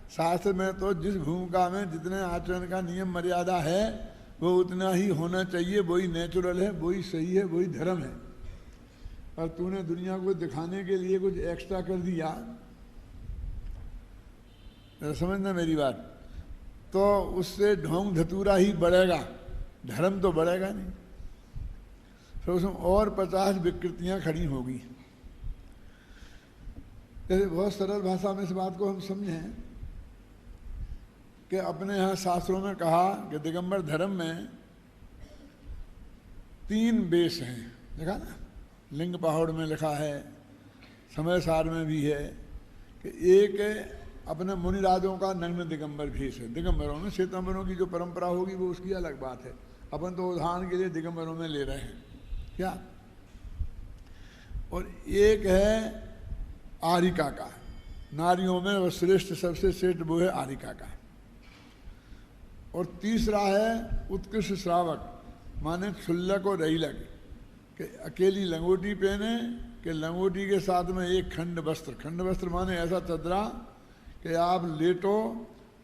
शास्त्र में तो जिस भूमिका में जितने आचरण का नियम मर्यादा है वो उतना ही होना चाहिए, वही नेचुरल है, वही सही है, वही धर्म है। और तूने दुनिया को दिखाने के लिए कुछ एक्स्ट्रा कर दिया, समझना मेरी बात, तो उससे ढोंग धतूरा ही बढ़ेगा, धर्म तो बढ़ेगा नहीं। फिर उसमें और 50 विकृतियां खड़ी होगी। जैसे बहुत सरल भाषा में इस बात को हम समझें कि अपने यहाँ शास्त्रों में कहा कि दिगंबर धर्म में 3 बेस हैं, देखा ना, लिंग पहाड़ में लिखा है, समय सार में भी है कि एक अपने मुनिराजों का नग्न दिगंबर भेष है। दिगंबरों में श्वेतांबरों की जो परंपरा होगी वो उसकी अलग बात है, अपन तो उदाहरण के लिए दिगंबरों में ले रहे हैं क्या। और एक है आरिका का, नारियों में वह श्रेष्ठ, सबसे श्रेष्ठ वो है आरिका का। और तीसरा है उत्कृष्ट श्रावक, माने क्षुल्लक और रईलक, कि अकेली लंगोटी पहने कि लंगोटी के साथ में एक खंड वस्त्र, खंड वस्त्र माने ऐसा चदरा कि आप लेटो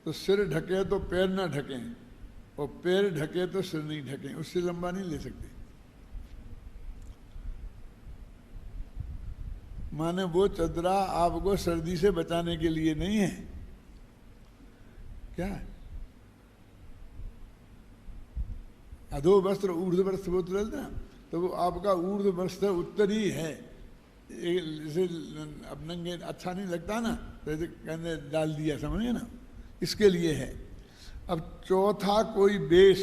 तो सिर ढके तो पैर ना ढकें, और पैर ढके तो सिर नहीं ढकें, उससे लंबा नहीं ले सकते। माने वो चदरा आपको सर्दी से बचाने के लिए नहीं है क्या। अधो वस्त्र ऊर्ध्व वस्त्र वो बोलते ना, तो वो आपका ऊर्ध्व वस्त्र उत्तरी है, जैसे अब नंगे अच्छा नहीं लगता ना, तो ऐसे कहने डाल दिया, समझिए ना, इसके लिए है। अब चौथा कोई बेस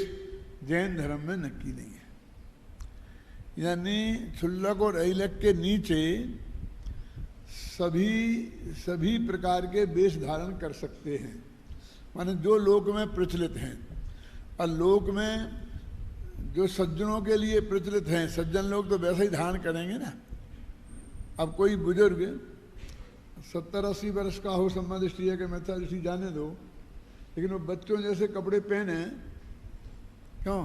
जैन धर्म में नक्की नहीं है, यानी क्षुल्लक और ऐलक के नीचे सभी प्रकार के वेश धारण कर सकते हैं, माने जो लोक में प्रचलित हैं। और लोक में जो सज्जनों के लिए प्रचलित हैं, सज्जन लोग तो वैसे ही धारण करेंगे ना। अब कोई बुजुर्ग 70-80 वर्ष का हो, सम्मा दृष्टि है कि मिथ्या दृष्टि जाने दो, लेकिन वो बच्चों जैसे कपड़े पहने, क्यों,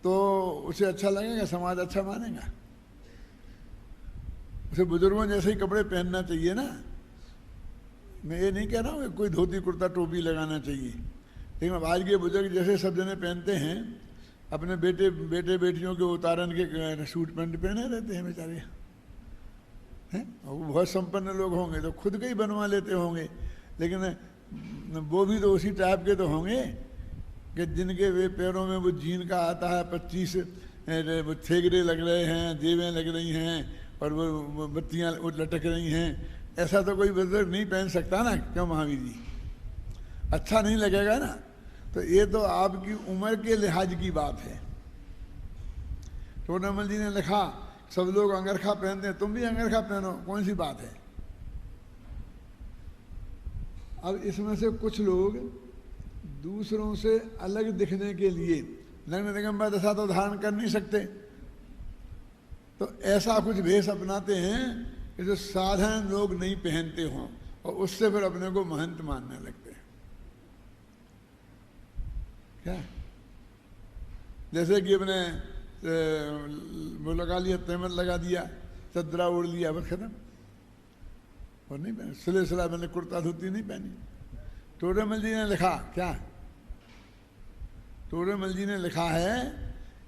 तो उसे अच्छा लगेगा, समाज अच्छा मानेगा। उसे बुजुर्गों जैसे ही कपड़े पहनना चाहिए ना। मैं ये नहीं कह रहा हूँ कि कोई धोती कुर्ता टोपी लगाना चाहिए, लेकिन अब आज के बुजुर्ग जैसे सब जने पहनते हैं, अपने बेटे बेटियों के उतारन के सूट पैंट पहने रहते हैं बेचारे हैं। वो बहुत संपन्न लोग होंगे तो खुद के ही बनवा लेते होंगे, लेकिन वो भी तो उसी टाइप के तो होंगे कि जिनके वे पैरों में वो जीन का आता है, 25 थेगरे लग रहे हैं, जेबें लग रही हैं, और वो बत्तियाँ लटक रही हैं। ऐसा तो कोई बुजुर्ग नहीं पहन सकता ना, क्यों महावीर जी, अच्छा नहीं लगेगा ना। तो ये तो आपकी उम्र के लिहाज की बात है। टोडामल जी ने लिखा सब लोग अंगरखा पहनते हैं, तुम भी अंगरखा पहनो, कौन सी बात है। अब इसमें से कुछ लोग दूसरों से अलग दिखने के लिए नग्न दिगंबर दशा तो धारण कर नहीं सकते, तो ऐसा कुछ भेष अपनाते हैं कि जो साधारण लोग नहीं पहनते हों, और उससे फिर अपने को महंत मानने लगते हैं क्या। जैसे कि अपने वो लगा लिया, तैमत लगा दिया, चदरा ओढ़ लिया, बस खत्म, और नहीं पहने, सिले सिला मैंने कुर्ता धोती नहीं पहनी। टोडामल जी ने लिखा क्या, टोडामल जी ने लिखा है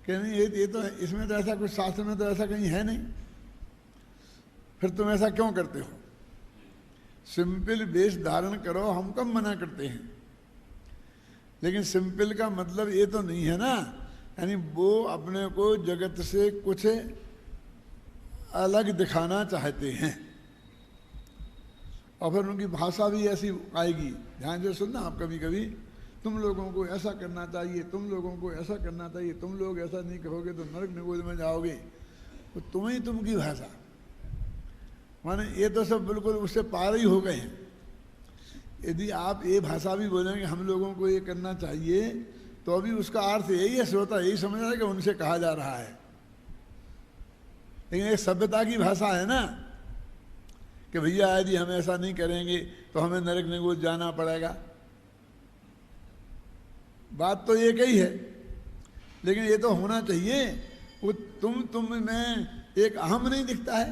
कि नहीं ये तो इसमें तो ऐसा कुछ शास्त्र में तो ऐसा कहीं है नहीं, फिर तुम ऐसा क्यों करते हो। सिंपल वेश धारण करो, हम कब मना करते हैं, लेकिन सिंपल का मतलब ये तो नहीं है ना, यानी वो अपने को जगत से कुछ अलग दिखाना चाहते हैं, और फिर उनकी भाषा भी ऐसी आएगी। ध्यान से सुनना आप, कभी कभी तुम लोगों को ऐसा करना चाहिए, तुम लोगों को ऐसा करना चाहिए, तुम लोग ऐसा नहीं करोगे तो नरक निगोद में जाओगे, तो तुम्हें तुम की भाषा, माने ये तो सब बिल्कुल उससे पार ही हो गए हैं। यदि आप ये भाषा भी बोलेंगे हम लोगों को ये करना चाहिए, तो अभी उसका अर्थ यही है, श्रोता यही समझ रहा है कि उनसे कहा जा रहा है। लेकिन एक सभ्यता की भाषा है ना कि भैया यदि हम ऐसा नहीं करेंगे तो हमें नरक निगोद जाना पड़ेगा। बात तो एक ही है, लेकिन ये तो होना चाहिए। वो तुम में एक अहम नहीं दिखता है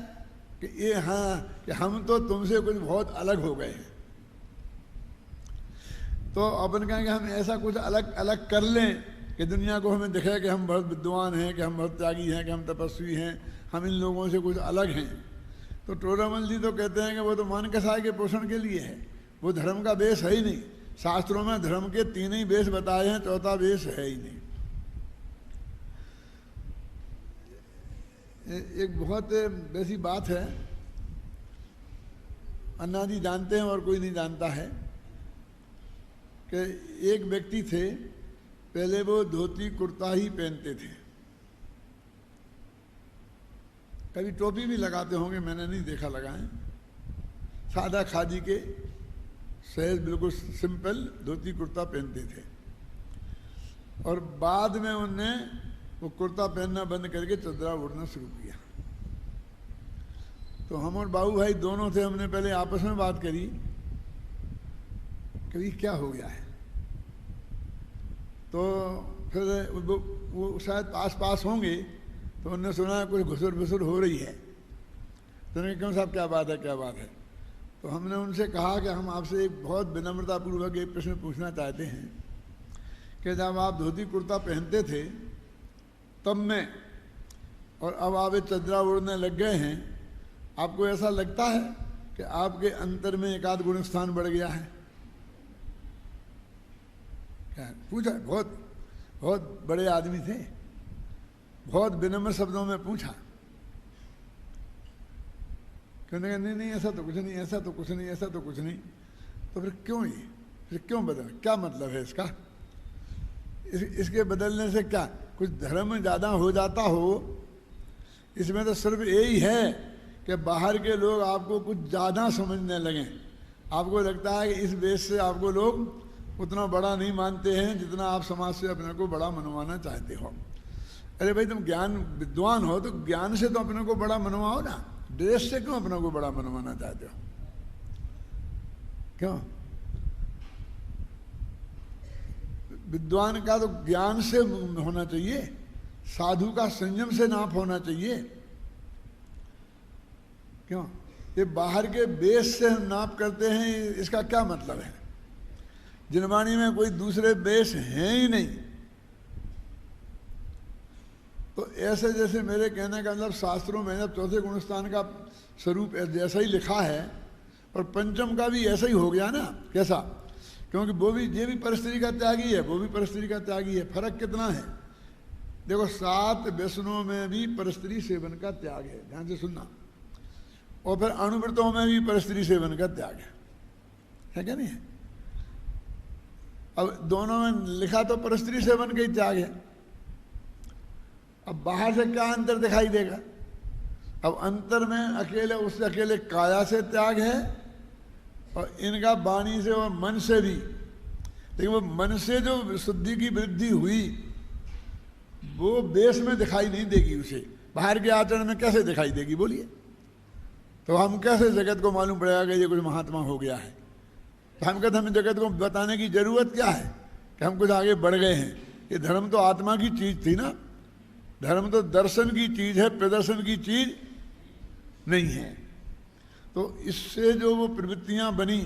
कि ये हाँ कि हम तो तुमसे कुछ बहुत अलग हो गए हैं, तो अपन कहेंगे हम ऐसा कुछ अलग अलग कर लें कि दुनिया को हमें दिखे कि हम बहुत विद्वान हैं, कि हम बहुत त्यागी हैं, कि हम तपस्वी हैं, हम इन लोगों से कुछ अलग हैं। तो टोडामल जी तो कहते हैं कि वो तो मान कसाय के पोषण के लिए है, वो धर्म का बेस है ही नहीं। शास्त्रों में धर्म के 3 ही बेस बताए हैं, चौथा बेस है ही नहीं। एक बहुत वैसी बात है, अन्ना जी जानते हैं और कोई नहीं जानता है, कि एक व्यक्ति थे, पहले वो धोती कुर्ता ही पहनते थे, कभी टोपी भी लगाते होंगे, मैंने नहीं देखा लगाएं, सादा खादी के सहज बिल्कुल सिंपल धोती कुर्ता पहनते थे। और बाद में उनने वो कुर्ता पहनना बंद करके चदरा ओढ़ना शुरू किया। तो हम और बाबू भाई दोनों थे, हमने पहले आपस में बात करी कि क्या हो गया है। तो फिर वो शायद आस पास होंगे, तो उन्होंने सुना कुछ घुसुर भुसुर हो रही है। तो उन्होंने क्यों साहब क्या बात है, क्या बात है। तो हमने उनसे कहा कि हम आपसे एक बहुत विनम्रतापूर्वक एक प्रश्न पूछना चाहते हैं कि जब आप धोती कुर्ता पहनते थे तब में, और अब आप चदरा ओढ़ने लग गए हैं, आपको ऐसा लगता है कि आपके अंतर में एक आध गुण स्थान बढ़ गया है? क्या पूछा, बहुत बहुत बड़े आदमी थे, बहुत विनम्र शब्दों में पूछा। कहने का नहीं ऐसा तो कुछ नहीं, ऐसा तो कुछ नहीं, ऐसा तो कुछ नहीं। तो फिर क्यों ये, फिर क्यों बदल, क्या मतलब है इसका? इसके बदलने से क्या कुछ धर्म ज़्यादा हो जाता हो? इसमें तो सिर्फ यही है कि बाहर के लोग आपको कुछ ज़्यादा समझने लगें। आपको लगता है कि इस बेस से आपको लोग उतना बड़ा नहीं मानते हैं जितना आप समाज से अपने को बड़ा मनवाना चाहते हो। अरे भाई, तुम ज्ञान विद्वान हो तो ज्ञान से तो अपने को बड़ा मनवाओ ना, ड्रेस से क्यों अपने को बड़ा मनवाना चाहते हो? क्यों? विद्वान का तो ज्ञान से होना चाहिए, साधु का संयम से नाप होना चाहिए। क्यों ये बाहर के बेस से हम नाप करते हैं, इसका क्या मतलब है? जिनवाणी में कोई दूसरे बेस हैं ही नहीं। तो ऐसे जैसे मेरे कहने का मतलब शास्त्रों में जब चौथे गुणस्थान का स्वरूप जैसा ही लिखा है, और पंचम का भी ऐसा ही हो गया ना। कैसा? क्योंकि वो भी, ये भी परस्त्री का त्यागी है, वो भी परस्त्री का त्यागी है। फर्क कितना है देखो, 7 व्यसनों में भी परस्त्री सेवन का त्याग है, ध्यान से सुनना। और फिर अणुव्रतों में भी परस्त्री सेवन का त्याग है क्या नहीं है? अब दोनों में लिखा तो परस्त्री सेवन का ही त्याग है। अब बाहर से क्या अंतर दिखाई देगा? अब अंतर में अकेले, उससे अकेले काया से त्याग है, और इनका वाणी से और मन से भी। लेकिन वो मन से जो शुद्धि की वृद्धि हुई वो बेस में दिखाई नहीं देगी, उसे बाहर के आचरण में कैसे दिखाई देगी बोलिए? तो हम कैसे जगत को मालूम पड़ेगा कि ये कुछ महात्मा हो गया है? तो हम कहते हमें जगत को बताने की जरूरत क्या है कि हम कुछ आगे बढ़ गए हैं? ये धर्म तो आत्मा की चीज थी ना, धर्म तो दर्शन की चीज है, प्रदर्शन की चीज नहीं है। तो इससे जो वो प्रवृत्तियां बनी,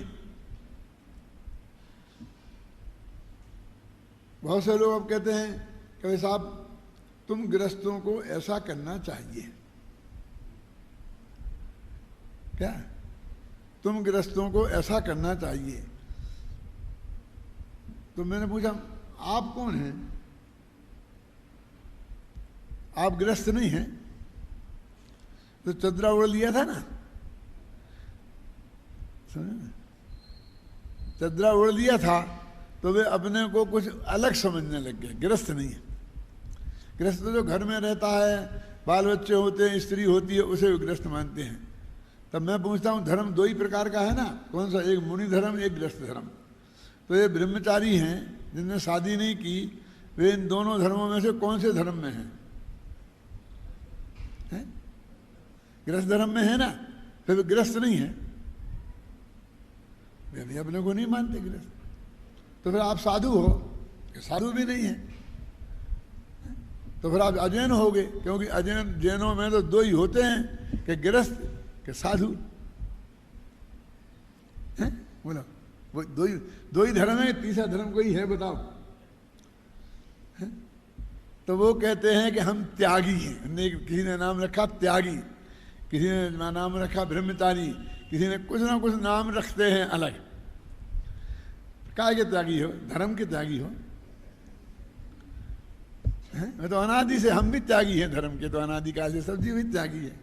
बहुत से लोग अब कहते हैं कि साहब तुम गृहस्थों को ऐसा करना चाहिए। क्या? तुम गृहस्थों को ऐसा करना चाहिए। तो मैंने पूछा आप कौन हैं? आप गृहस्थ नहीं हैं? तो चदरा ओढ़ लिया था ना, चदरा ओढ़ लिया था तो वे अपने को कुछ अलग समझने लग गए। गृहस्थ नहीं है। गृहस्थ तो जो घर में रहता है, बाल बच्चे होते हैं, स्त्री होती है, उसे वे गृहस्थ मानते हैं। तब मैं पूछता हूँ धर्म 2 ही प्रकार का है ना, कौन सा? एक मुनि धर्म, एक गृहस्थ धर्म। तो ये ब्रह्मचारी हैं जिनने शादी नहीं की, वे इन दोनों धर्मों में से कौन से धर्म में हैं? गृहस्थ धर्म में है ना, फिर वे गृहस्थ नहीं है, वे भी अपने को नहीं मानते गृहस्थ। तो फिर आप साधु हो? साधु भी नहीं है। तो फिर आप अजैन हो गए, क्योंकि अजैन जैनों में तो 2 ही होते हैं कि गृहस्थ के साधु हैं। बोलो दो ही धर्म है, तीसरा धर्म कोई है बताओ? तो वो कहते हैं कि हम त्यागी हैं। किसी ने नाम रखा त्यागी, किसी ने नाम रखा ब्रह्मचारी, किसी ने कुछ ना कुछ नाम रखते हैं अलग। काय के त्यागी हो? धर्म के त्यागी हो? मैं तो अनादि से हम भी त्यागी हैं, धर्म के तो अनादि काल से सब जीव भी त्यागी है।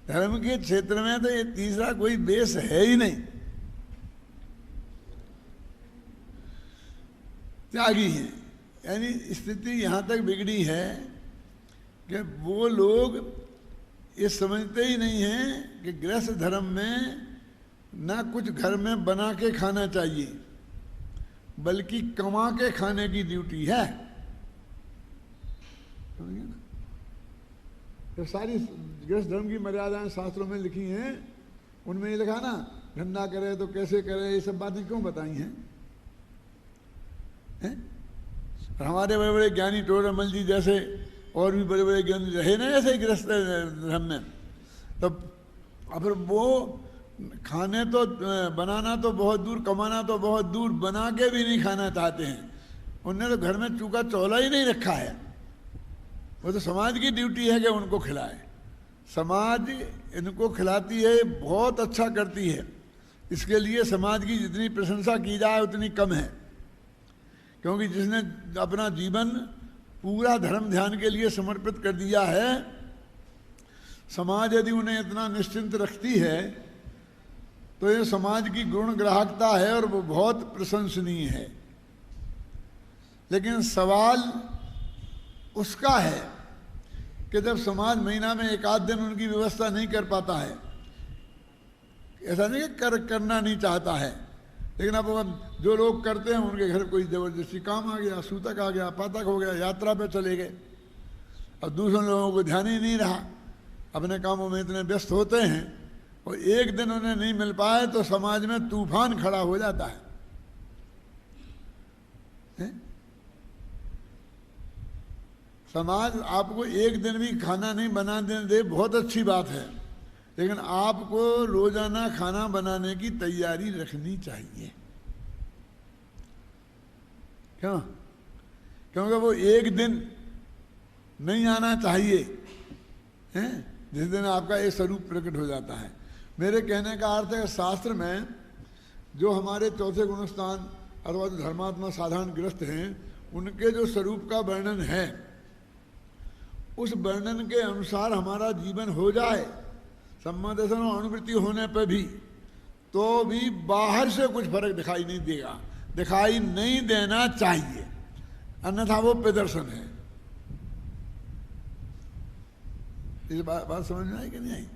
धर्म के क्षेत्र में तो ये तीसरा कोई बेस है ही नहीं, त्यागी है। यानी स्थिति यहां तक बिगड़ी है कि वो लोग ये समझते ही नहीं है कि गृहस्थ धर्म में ना कुछ घर में बना के खाना चाहिए, बल्कि कमा के खाने की ड्यूटी है। समझिए ना, तो सारी गृहस्थ धर्म की मर्यादाएं शास्त्रों में लिखी हैं, उनमें ये लिखा ना धंधा करे तो कैसे करे, ये सब बातें क्यों बताई हैं? हमारे बड़े बड़े ज्ञानी टोडरमल जी जैसे और भी बड़े बड़े ज्ञानी रहे ना ऐसे गृहस्थ धर्म में, तब अब वो खाने तो बनाना तो बहुत दूर, कमाना तो बहुत दूर, बना के भी नहीं खाना चाहते हैं। उनने तो घर में चूका चौला ही नहीं रखा है। वो तो समाज की ड्यूटी है कि उनको खिलाए। समाज इनको खिलाती है, बहुत अच्छा करती है। इसके लिए समाज की जितनी प्रशंसा की जाए उतनी कम है, क्योंकि जिसने अपना जीवन पूरा धर्म ध्यान के लिए समर्पित कर दिया है, समाज यदि उन्हें इतना निश्चिंत रखती है तो ये समाज की गुण ग्राहकता है और वो बहुत प्रशंसनीय है। लेकिन सवाल उसका है कि जब समाज महीना में एक आध दिन उनकी व्यवस्था नहीं कर पाता है, ऐसा नहीं कि करना नहीं चाहता है, लेकिन अब जो लोग करते हैं उनके घर कोई जबरदस्ती काम आ गया, सूतक आ गया, पातक हो गया, यात्रा पे चले गए, अब दूसरे लोगों को ध्यान ही नहीं रहा, अपने कामों में इतने व्यस्त होते हैं और एक दिन उन्हें नहीं मिल पाए तो समाज में तूफान खड़ा हो जाता है। समाज आपको एक दिन भी खाना नहीं बना दे बहुत अच्छी बात है, लेकिन आपको रोजाना खाना बनाने की तैयारी रखनी चाहिए। क्यों? क्योंकि वो एक दिन नहीं आना चाहिए हैं जिस दिन आपका एक स्वरूप प्रकट हो जाता है। मेरे कहने का अर्थ है शास्त्र में जो हमारे चौथे गुणस्थान अथवा जो धर्मात्मा साधारण ग्रस्त हैं उनके जो स्वरूप का वर्णन है, उस वर्णन के अनुसार हमारा जीवन हो जाए, सम्मादर्शन और अनुवृत्ति होने पर भी, तो भी बाहर से कुछ फर्क दिखाई नहीं देगा, दिखाई नहीं देना चाहिए, अन्यथा वो प्रदर्शन है। इस बात समझ में आई कि नहीं आई?